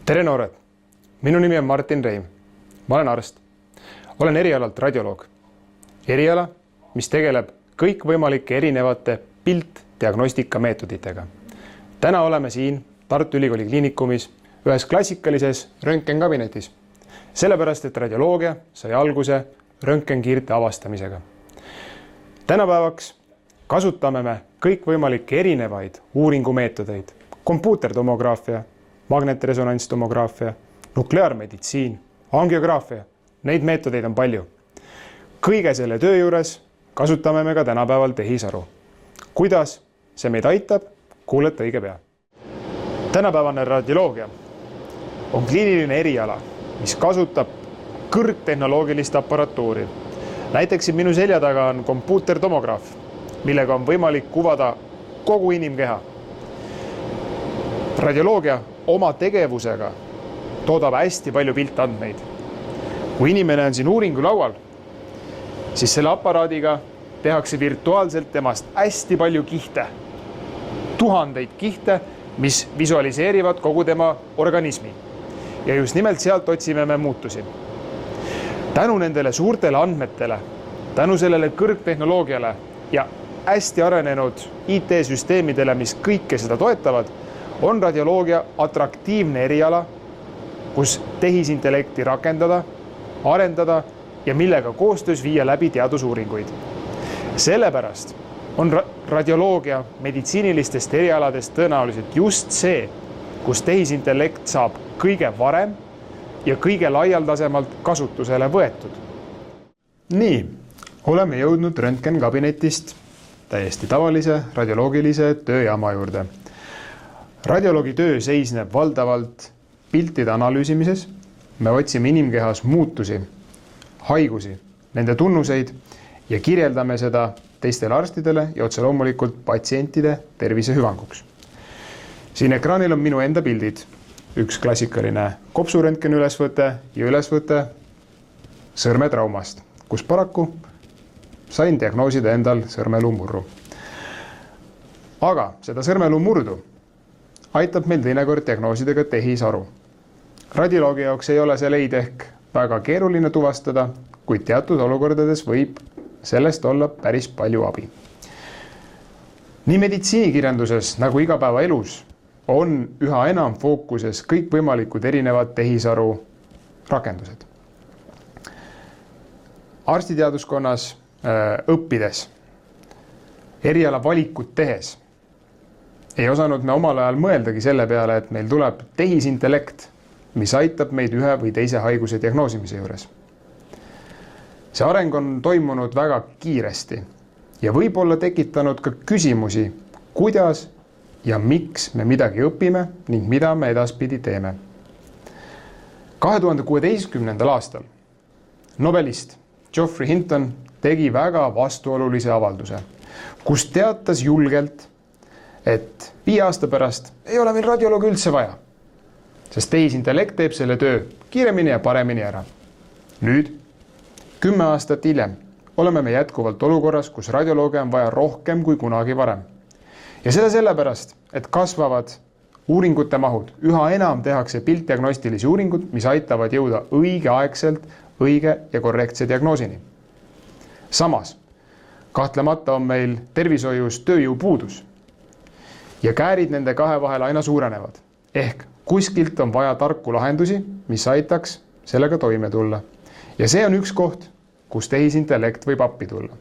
Tere noored! Minu nimi on Martin Reim. Ma olen arst. Olen erialalt radioloog. Eriala, mis tegeleb kõikvõimalike erinevate piltdiagnostika meetoditega. Täna oleme siin Tartu Ülikooli kliinikumis ühes klassikalises röntgenkabinetis. Sellepärast, et radioloogia sai alguse röntgenkiirte avastamisega. Tänapäevaks kasutame me kõikvõimalikke erinevaid uuringumeetodeid. Kompuutertomograafia, magnetresonantstomograafia, nukleaarmeditsiin, angiograafia. Neid meetodeid on palju. Kõige selle töö juures kasutame me ka tänapäeval tehisaru. Kuidas see meid aitab, kuulete õige pea. Tänapäevane radioloogia on kliiniline eriala, mis kasutab kõrgtehnoloogilist aparatuuri. Näiteks minu selja taga on kompuutertomograaf, millega on võimalik kuvada kogu inimkeha. Radioloogia oma tegevusega toodab hästi palju piltandmeid. Kui inimene on siin uuringu laual, siis selle aparaadiga tehakse virtuaalselt temast hästi palju kihte. Tuhandeid kihte, mis visualiseerivad kogu tema organismi. Ja just nimelt sealt otsime me muutusi. Tänu nendele suurtele andmetele, tänu sellele kõrgtehnoloogiale ja hästi arenenud IT-süsteemidele, mis kõike seda toetavad, on radioloogia atraktiivne eriala, kus tehisintellekti rakendada, arendada ja millega koostöös viia läbi teadusuuringuid. Sellepärast on radioloogia meditsiinilistest erialadest tõenäoliselt just see, kus tehisintellekt saab kõige varem ja kõige laialdasemalt kasutusele võetud. Nii, oleme jõudnud röntgenkabinetist täiesti tavalise radioloogilise tööjaama juurde. Radioloogi töö seisneb valdavalt piltide analüüsimises. Me otsime inimkehas muutusi, haigusi, nende tunnuseid ja kirjeldame seda teistele arstidele ja otse loomulikult patsientide tervise hüvanguks. Siin ekraanil on minu enda pildid. Üks klassikaline kopsuröntgen ülesvõte ja ülesvõte sõrmetraumast, kus paraku sain diagnoosida endal sõrmeluu murru. Aga seda sõrmeluu murdu aitab meil teinekord diagnoosidega tehisaru. Radioloogi jaoks ei ole see leid ehk väga keeruline tuvastada, kuid teatud olukordades võib sellest olla päris palju abi. Nii meditsiinikirjanduses nagu igapäevaelus on üha enam fookuses kõikvõimalikud erinevad tehisaru rakendused. Arstiteaduskonnas õppides, eriala valikut tehes, ei osanud me omal ajal mõeldagi selle peale, et meil tuleb tehisintellekt, mis aitab meid ühe või teise haiguse diagnoosimise juures. See areng on toimunud väga kiiresti ja võib olla tekitanud ka küsimusi, kuidas ja miks me midagi õpime ning mida me edaspidi teeme. 2016. aastal nobelist Geoffrey Hinton tegi väga vastuolulise avalduse, kus teatas julgelt, et 5 aasta pärast ei ole meil radioloogi üldse vaja, sest tehisintellekt teeb selle töö kiiremini ja paremini ära. Nüüd, 10 aastat hiljem, oleme me jätkuvalt olukorras, kus radioloogia on vaja rohkem kui kunagi varem. Ja seda sellepärast, et kasvavad uuringute mahud. Üha enam tehakse piltdiagnostilisi uuringud, mis aitavad jõuda õigeaegselt õige ja korrektse diagnoosini. Samas, kahtlemata on meil tervishoius tööjõupuudus ja käärid nende kahe vahel aina suurenevad. Ehk kuskilt on vaja tarku lahendusi, mis aitaks sellega toime tulla. Ja see on üks koht, kus tehisintellekt võib appi tulla.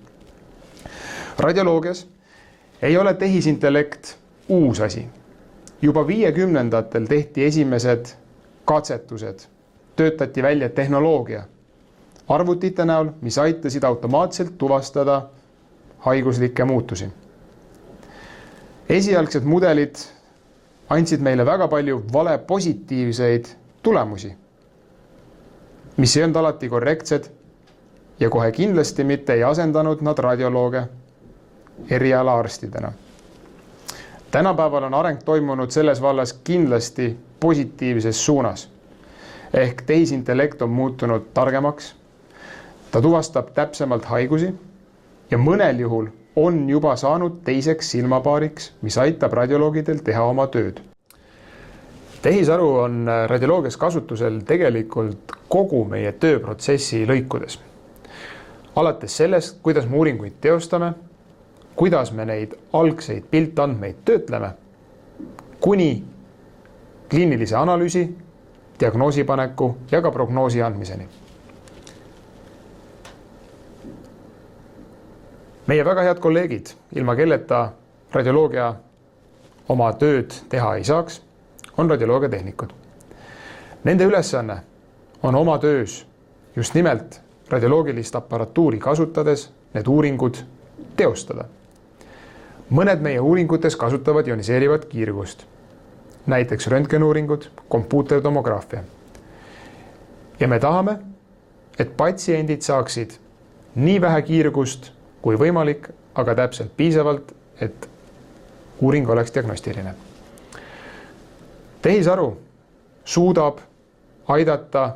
Radioloogias ei ole tehisintellekt uus asi. Juba 50-ndatel tehti esimesed katsetused, töötati välja tehnoloogia arvutite näol, mis aitasid automaatselt tuvastada haiguslikke muutusi. Esialgsed mudelid andsid meile väga palju vale positiivseid tulemusi, mis ei olnud alati korrektsed ja kohe kindlasti mitte ei asendanud nad radiolooge eriala arstidena. Tänapäeval on areng toimunud selles vallas kindlasti positiivses suunas. Ehk tehisintellekt on muutunud targemaks, ta tuvastab täpsemalt haigusi ja mõnel juhul on juba saanud teiseks silmapaariks, mis aitab radioloogidel teha oma tööd. Tehisaru on radioloogias kasutusel tegelikult kogu meie tööprotsessi lõikudes. Alates sellest, kuidas me uuringuid teostame, kuidas me neid algseid piltandmeid töötleme, kuni kliinilise analüüsi, diagnoosipaneku ja ka prognoosi andmiseni. Meie väga head kolleegid, ilma kelleta radioloogia oma tööd teha ei saaks, on radioloogiatehnikud. Nende ülesanne on oma töös just nimelt radioloogilist aparatuuri kasutades need uuringud teostada. Mõned meie uuringutes kasutavad ioniseerivat kiirgust, näiteks röntgenuuringud, kompuutertomograafia. Ja me tahame, et patsiendid saaksid nii vähe kiirgust kui võimalik, aga täpselt piisavalt, et uuring oleks diagnostiline. Tehisaru suudab aidata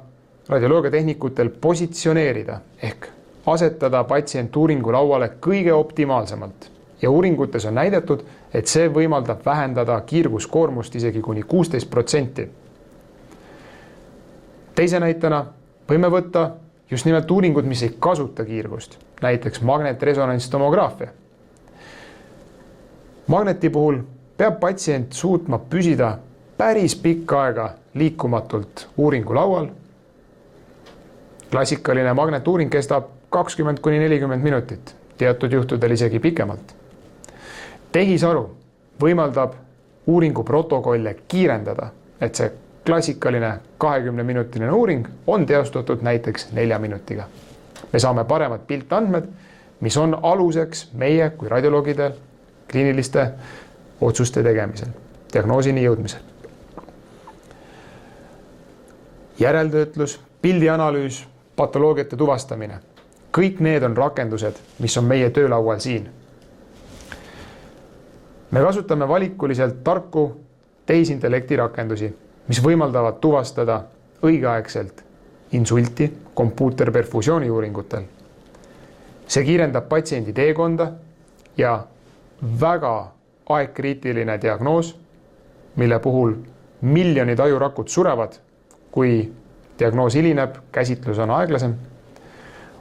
radioloogiatehnikutel positsioneerida ehk asetada patsient uuringu lauale kõige optimaalsemalt ja uuringutes on näidatud, et see võimaldab vähendada kiirguskoormust isegi kuni 16%. Teise näitena võime võtta just nimelt uuringud, mis ei kasuta kiirgust, näiteks magnetresonantstomograafia. Magneti puhul peab patsient suutma püsida päris pikka aega liikumatult uuringu laual. Klassikaline magnetuuring kestab 20–40 minutit, teatud juhtudel isegi pikemalt. Tehisaru võimaldab uuringu protokolle kiirendada, et see klassikaline 20-minutiline uuring on teostatud näiteks 4 minutiga. Me saame paremad piltandmed, mis on aluseks meie kui radioloogide kliiniliste otsuste tegemisel, diagnoosini jõudmisel. Järeltöötlus, pildianalüüs, patoloogiate tuvastamine. Kõik need on rakendused, mis on meie töölaual siin. Me kasutame valikuliselt tarku tehisintellekti rakendusi, mis võimaldavad tuvastada õigeaegselt insulti kompuuterperfusiooni uuringutel. See kiirendab patsiendi teekonda ja väga aegkriitiline diagnoos, mille puhul miljonid ajurakud surevad, kui diagnoos hilineb, käsitlus on aeglasem,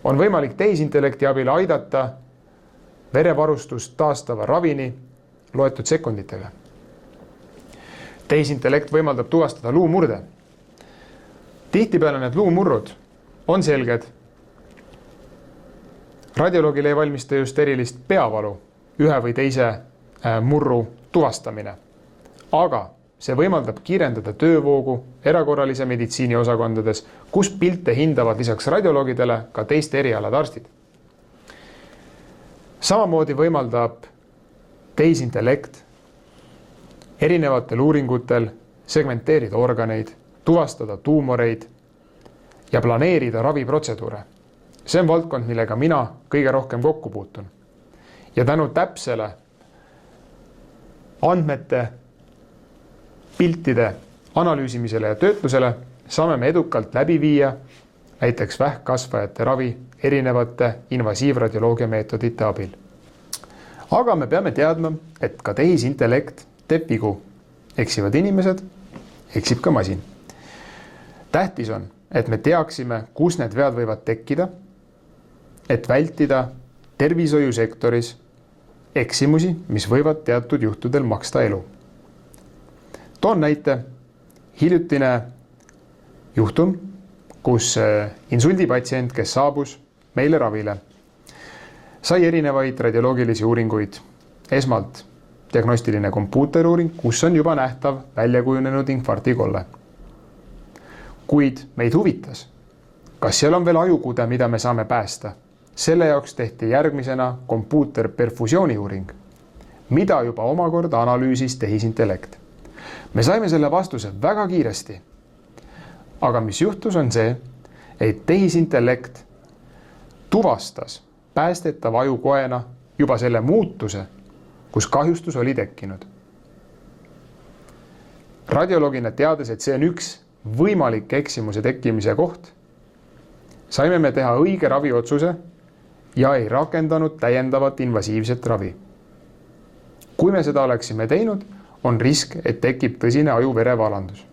on võimalik tehisintellekti abil aidata verevarustust taastava ravini loetud sekunditega. Tehisintellekt võimaldab tuvastada luumurde. Tihtipeale need luumurrud on selged. Radioloogile ei valmista just erilist peavalu ühe või teise murru tuvastamine, aga see võimaldab kiirendada töövoogu erakorralise meditsiini osakondades, kus pilte hindavad lisaks radioloogidele ka teiste erialade arstid. Samamoodi võimaldab tehisintellekt erinevatel uuringutel segmenteerida organeid, tuvastada tuumoreid ja planeerida raviprotseduure. See on valdkond, millega mina kõige rohkem kokku puutun. Ja tänu täpsele andmete, piltide analüüsimisele ja töötlusele saame me edukalt läbi viia näiteks vähkkasvajate ravi erinevate invasiivradioloogia meetodite abil. Aga me peame teadma, et ka tehisintellekt teeb vigu. Eksivad inimesed, eksib ka masin. Tähtis on, et me teaksime, kus need vead võivad tekkida, et vältida tervishoiusektoris eksimusi, mis võivad teatud juhtudel maksta elu. Toon näite hiljutine juhtum, kus insuldipatsient, kes saabus meile ravile, sai erinevaid radioloogilisi uuringuid. Esmalt diagnostiline kompuuteruuring, kus on juba nähtav väljakujunenud infarktikolle. Kuid meid huvitas, kas seal on veel ajukude, mida me saame päästa. Selle jaoks tehti järgmisena kompuuterperfusiooni uuring, mida juba omakorda analüüsis tehisintellekt. Me saime selle vastuse väga kiiresti. Aga mis juhtus on see, et tehisintellekt tuvastas päästetava ajukoena juba selle muutuse, kus kahjustus oli tekkinud. Radioloogina teades, et see on üks võimalik eksimuse tekkimise koht, saime me teha õige raviotsuse ja ei rakendanud täiendavat invasiivset ravi. Kui me seda oleksime teinud, on risk, et tekib tõsine aju-verevalandus.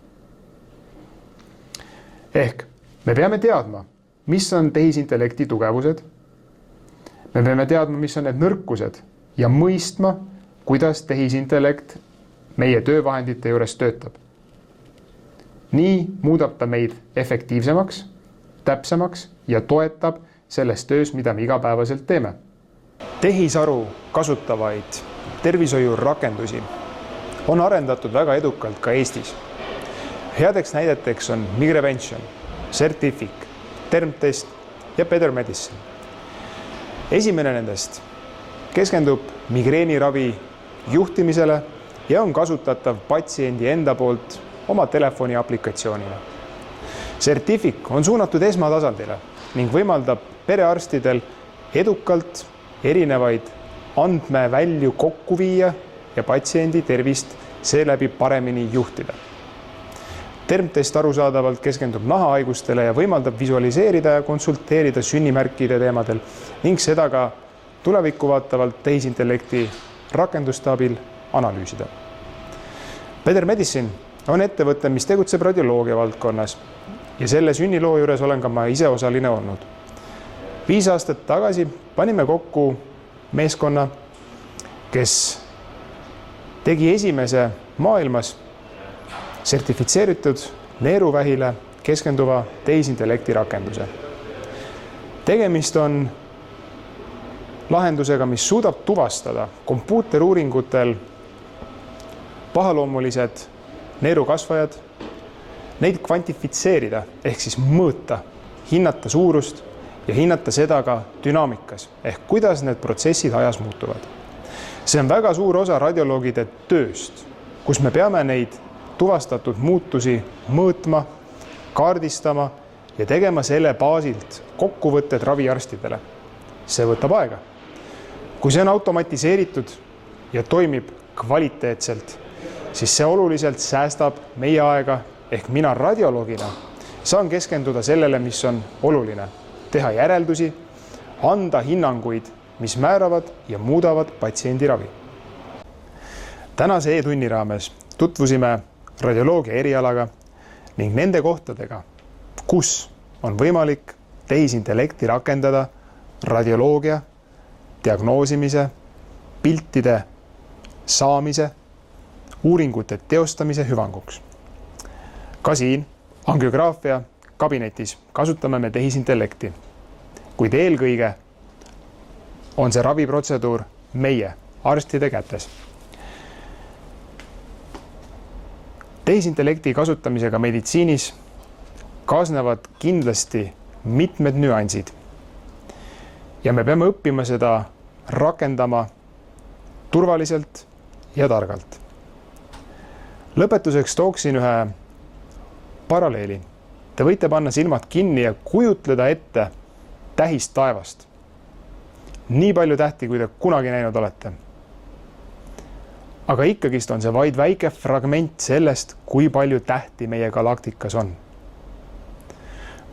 Ehk me peame teadma, mis on tehisintellekti tugevused, me peame teadma, mis on need nõrkused ja mõistma, kuidas tehisintellekt meie töövahendite juures töötab. Nii muudab ta meid efektiivsemaks, täpsemaks ja toetab selles töös, mida me igapäevaselt teeme. Tehisaru kasutavaid tervishoiurakendusi on arendatud väga edukalt ka Eestis. Headeks näideteks on Migrevention, Certific, Termtest ja Better Medicine. Esimene nendest keskendub migreeniravi juhtimisele ja on kasutatav patsiendi enda poolt oma telefoni aplikatsioonina. Certific on suunatud esmatasandile ning võimaldab perearstidel edukalt erinevaid andmevälju kokku viia ja patsiendi tervist seeläbi paremini juhtida. Termtest arusaadavalt keskendub nahahaigustele ja võimaldab visualiseerida ja konsulteerida sünnimärkide teemadel ning seda ka tulevikku vaatavalt tehisintellekti rakenduste abil analüüsida. Better Medicine on ettevõte, mis tegutseb radioloogia valdkonnas ja selle sünniloo juures olen ka ma ise osaline olnud. 5 aastat tagasi panime kokku meeskonna, kes tegi esimese maailmas sertifitseeritud neeruvähile keskenduva tehisintellekti rakenduse. Tegemist on lahendusega, mis suudab tuvastada kompuuteruuringutel pahaloomulised neerukasvajad, neid kvantifitseerida ehk siis mõõta, hinnata suurust ja hinnata seda ka dünaamikas ehk kuidas need protsessid ajas muutuvad. See on väga suur osa radioloogide tööst, kus me peame neid tuvastatud muutusi mõõtma, kaardistama ja tegema selle baasilt kokkuvõtted raviarstidele. See võtab aega. Kui see on automatiseeritud ja toimib kvaliteetselt, siis see oluliselt säästab meie aega ehk mina radioloogina saan keskenduda sellele, mis on oluline, teha järeldusi, anda hinnanguid, mis määravad ja muudavad patsiendi ravi. Tänase e-tunni raames tutvusime radioloogia erialaga ning nende kohtadega, kus on võimalik tehisintellekti rakendada radioloogia, diagnoosimise, piltide saamise, uuringute teostamise hüvanguks. Ka siin angiograafia kabinetis kasutame me tehisintellekti, kuid eelkõige on see raviprotseduur meie arstide kätes. Tehisintellekti kasutamisega meditsiinis kaasnevad kindlasti mitmed nüansid ja me peame õppima seda rakendama turvaliselt ja targalt. Lõpetuseks tooksin ühe paralleeli. Te võite panna silmad kinni ja kujutleda ette tähist taevast. Nii palju tähti, kui te kunagi näinud olete. Aga ikkagist on see vaid väike fragment sellest, kui palju tähti meie galaktikas on.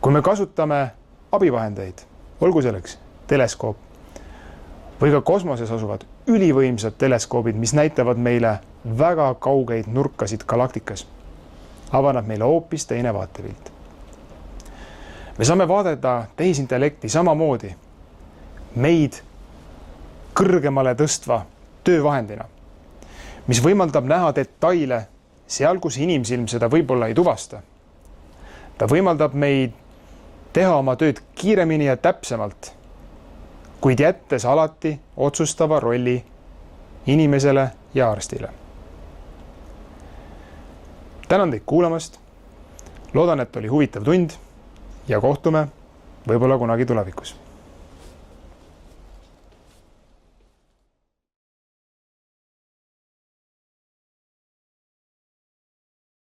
Kui me kasutame abivahendeid, olgu selleks teleskoop või ka kosmoses asuvad ülivõimsad teleskoobid, mis näitavad meile väga kaugeid nurkasid galaktikas, avaneb meile hoopis teine vaatepilt. Me saame vaadata tehisintellekti samamoodi meid kõrgemale tõstva töövahendina, mis võimaldab näha detaile seal, kus inimsilm seda võib-olla ei tuvasta. Ta võimaldab meid teha oma tööd kiiremini ja täpsemalt, kuid jättes alati otsustava rolli inimesele ja arstile. Tänan teid kuulamast. Loodan, et oli huvitav tund ja kohtume võib-olla kunagi tulevikus.